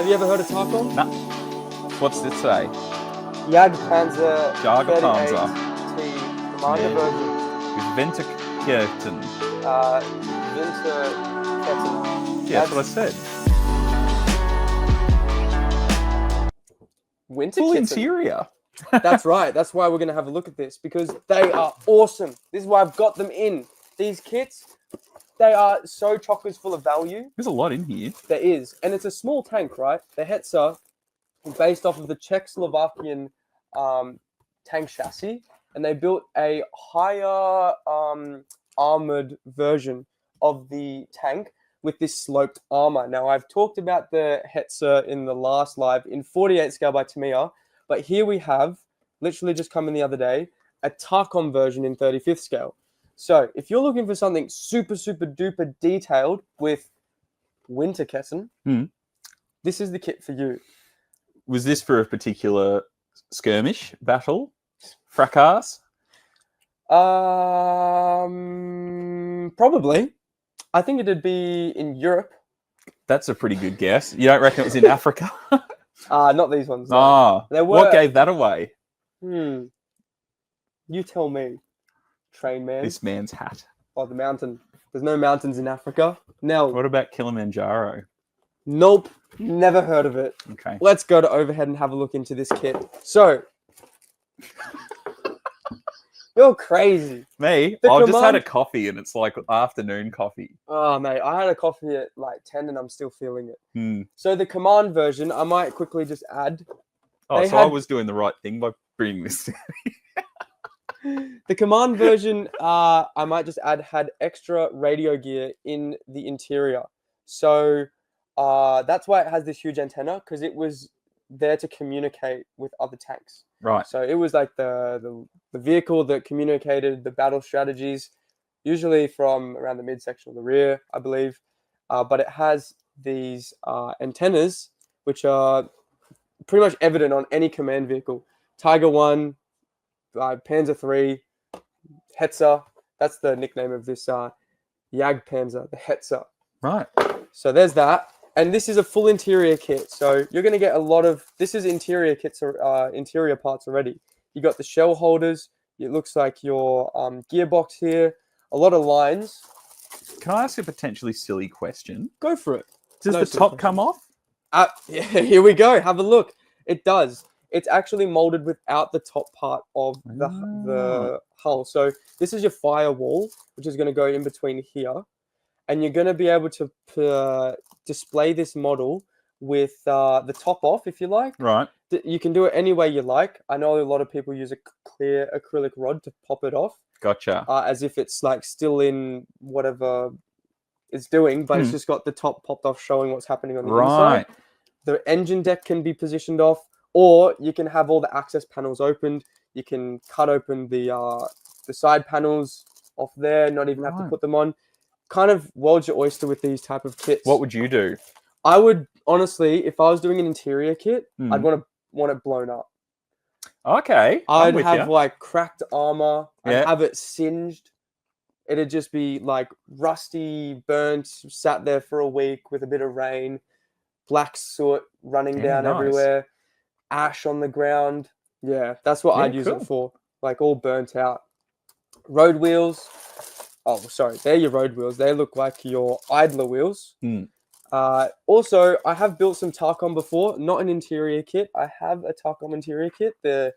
Have you ever heard of Takom? No. What's this say? Jagdpanzer Jagdpanzer. T Commander version. With Winterketten. Winterketten. Yeah, that's what I said. Full Winterketten. interior. That's right. That's why we're going to have a look at this, because they are awesome. This is why I've got them in. These kits, they are so chockers full of value. There's a lot in here. There is. And it's a small tank, right? The Hetzer is based off of the Czechoslovakian tank chassis. And they built a higher armored version of the tank with this sloped armor. Now, I've talked about the Hetzer in the last live in 48 scale by Tamiya. But here we have, literally just come in the other day, a Takom version in 35th scale. So if you're looking for something super, super duper detailed with Winterketten, this is the kit for you. Was this for a particular skirmish, battle, fracas? Probably. I think it'd be in Europe. That's a pretty good guess. You don't reckon it was in Africa? Not these ones. No. Oh, There were... what gave that away? You tell me, train man. This man's hat. Oh, the mountain. There's no mountains in Africa. Nell. What about Kilimanjaro? Nope. Never heard of it. Okay. Let's go to overhead and have a look into this kit. So, you're crazy. Me? The I've just had command- a coffee and it's like afternoon coffee. Oh, mate, I had a coffee at like 10 and I'm still feeling it. Hmm. So the command version, I might quickly just add. Oh, They so I had- was doing the right thing by bringing this down. The command version, I might just add, had extra radio gear in the interior. So that's why it has this huge antenna, because it was there to communicate with other tanks. Right. So it was like the vehicle that communicated the battle strategies, usually from around the midsection of the rear, I believe. But it has these antennas, which are pretty much evident on any command vehicle. Tiger 1, Panzer 3, Hetzer. That's the nickname of this Jagdpanzer, the Hetzer. Right. So there's that. And this is a full interior kit. So you're going to get a lot of... This is interior kits, interior parts already. You got the shell holders. It looks like your gearbox here. A lot of lines. Can I ask a potentially silly question? Go for it. Does No the silly top question. come off? Yeah, here we go. Have a look. It does. It's actually molded without the top part of the hull. So this is your firewall, which is going to go in between here. And you're going to be able to display this model with the top off, if you like. Right. You can do it any way you like. I know a lot of people use a clear acrylic rod to pop it off. Gotcha. As if it's like still in whatever it's doing, but it's just got the top popped off showing what's happening on the inside. The engine deck can be positioned off, or you can have all the access panels opened. You can cut open the side panels off there, not even have to put them on. Kind of world's your oyster with these type of kits. What would you do? I would honestly, if I was doing an interior kit, I'd want it blown up. Okay. I'd have like cracked armor. I'd Yeah. have it singed. It'd just be like rusty, burnt, sat there for a week with a bit of rain, black soot running down nice. everywhere, ash on the ground. Yeah, that's what I'd use it for. Like all burnt out. Road wheels. Oh, sorry. They're your road wheels. They look like your idler wheels. Also, I have built some Takom before. Not an interior kit. I have a Takom interior kit. The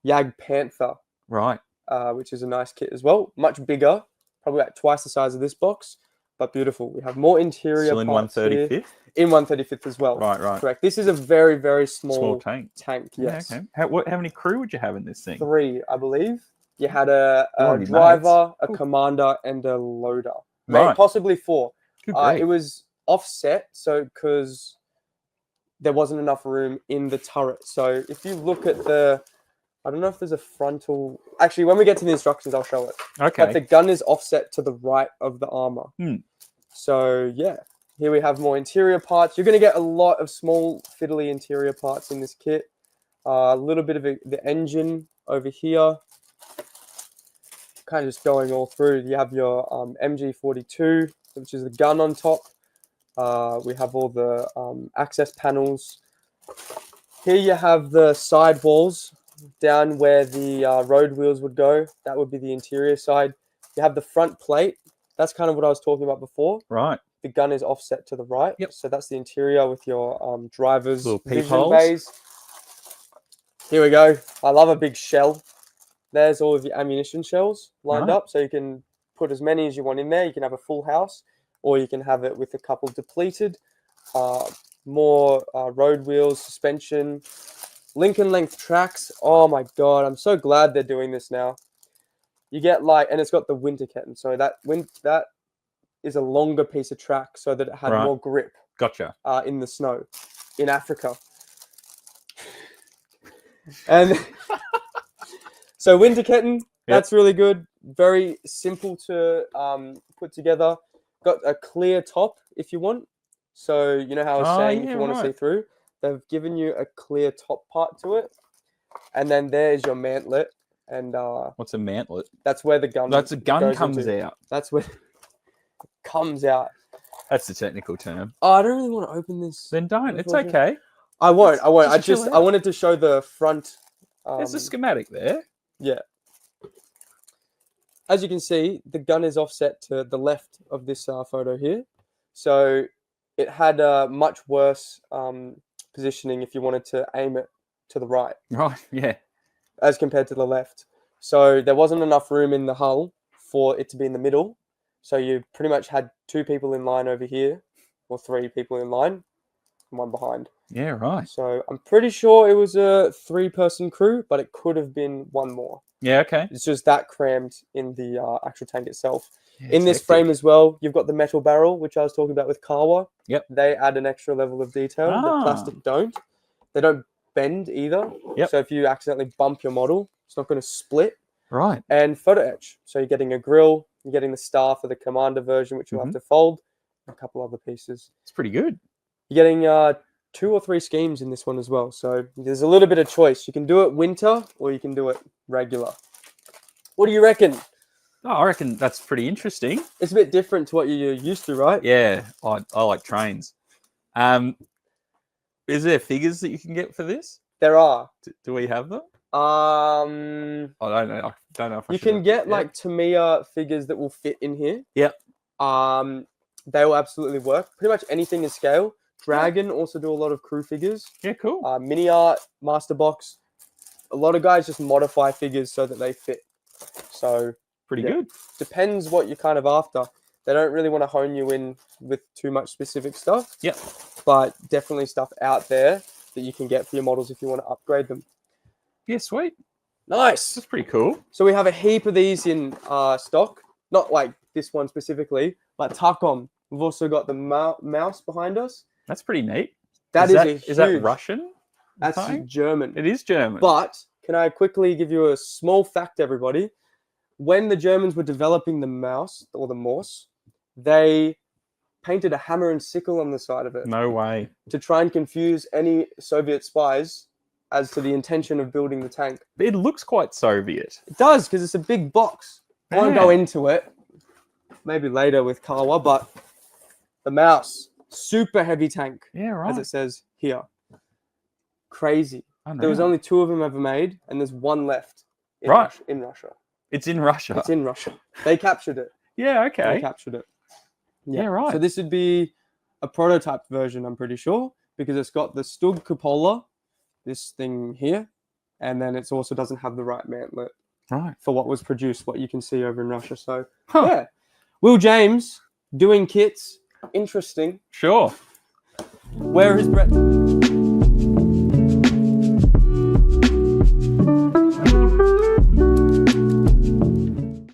Jagdpanzer. Right. Which is a nice kit as well. Much bigger. Probably like twice the size of this box. But beautiful. We have more interior Still in parts 135th? here. In 135th as well. Right. Correct. This is a very, very small tank. Yes. Yeah, okay. How many crew would you have in this thing? 3, I believe. You had a Already driver, mates. a commander, and a loader. Right. Maybe possibly 4. Good grief. It was offset, so because there wasn't enough room in the turret. So if you look at I don't know if there's a frontal... Actually, when we get to the instructions, I'll show it. Okay. But the gun is offset to the right of the armor. So yeah, here we have more interior parts. You're going to get a lot of small fiddly interior parts in this kit. A little bit of the engine over here. Kind of just going all through. You have your MG42, which is the gun on top. We have all the access panels. Here you have the side walls down where the road wheels would go. That would be the interior side. You have the front plate. That's kind of what I was talking about before. Right. The gun is offset to the right. Yep. So that's the interior with your driver's Little vision peepholes. bays. Here we go. I love a big shell. There's all of your ammunition shells lined Right. up. So you can put as many as you want in there. You can have a full house, or you can have it with a couple depleted. More road wheels, suspension, Lincoln length tracks. Oh my God, I'm so glad they're doing this now. You get and it's got the Winterketten. So that is a longer piece of track so that it had Right. more grip Gotcha. in the snow in Africa. And so Winterketten, that's really good. Very simple to put together. Got a clear top if you want. So you know how I was saying if you want to see through, they've given you a clear top part to it. And then there's your mantlet. And What's a mantlet? that's where the gun That's a gun goes comes into. out. That's where it comes out. That's the technical term. Oh, I don't really want to open this. Then don't. It's okay. I won't. I Just chill I out. wanted to show the front. There's a schematic there. Yeah. As you can see, the gun is offset to the left of this photo here. So it had a much worse positioning if you wanted to aim it to the right Right. Yeah. as compared to the left. So there wasn't enough room in the hull for it to be in the middle. So you pretty much had 2 people in line over here, or 3 people in line, and 1 behind. Yeah. Right. So I'm pretty sure it was a 3-person crew, but it could have been 1 more. Yeah. Okay. It's just that crammed in the actual tank itself. Yeah, In this hectic. frame as well, you've got the metal barrel, which I was talking about with Kawa. Yep. They add an extra level of detail. The plastic don't. They don't bend either. Yep. So if you accidentally bump your model, it's not going to split. Right. And photo etch. So you're getting a grill, you're getting the star for the commander version, which you'll have to fold, and a couple other pieces. It's pretty good. You're getting 2 or 3 schemes in this one as well. So there's a little bit of choice. You can do it winter or you can do it regular. What do you reckon? Oh, I reckon that's pretty interesting. It's a bit different to what you're used to, right? Yeah. I like trains. Is there figures that you can get for this? There are. Do we have them? I don't know. I don't know if I you should can have- get yeah. like Tamiya figures that will fit in here. Yep. They will absolutely work. Pretty much anything is scale. Dragon also do a lot of crew figures. Yeah. Cool. Mini art, master box. A lot of guys just modify figures so that they fit. So Pretty yeah. good. Depends what you're kind of after. They don't really want to hone you in with too much specific stuff. Yep. But definitely stuff out there that you can get for your models if you want to upgrade them. Yeah. Sweet. Nice. That's pretty cool. So we have a heap of these in stock. Not like this one specifically, but Takom. We've also got the mouse behind us. That's pretty neat. Is that Russian? That's thing? German. It is German. But can I quickly give you a small fact, everybody? When the Germans were developing the mouse or the Morse, they painted a hammer and sickle on the side of it No way. to try and confuse any Soviet spies as to the intention of building the tank. It looks quite Soviet. It does, because it's a big box. I won't go into it, maybe later with Kawa, but the mouse, super heavy tank, Yeah, right. as it says here. Crazy. Unreal. There was only 2 of them ever made, and there's 1 left in, Right. in Russia. It's in Russia. It's in Russia. They captured it. Yeah, They okay. captured it. Yeah, right. So this would be a prototype version, I'm pretty sure, because it's got the Stug cupola, this thing here, and then it also doesn't have the right mantlet Right. for what was produced, what you can see over in Russia. So, Huh. yeah. Will James doing kits, interesting. Sure. Where is Brett?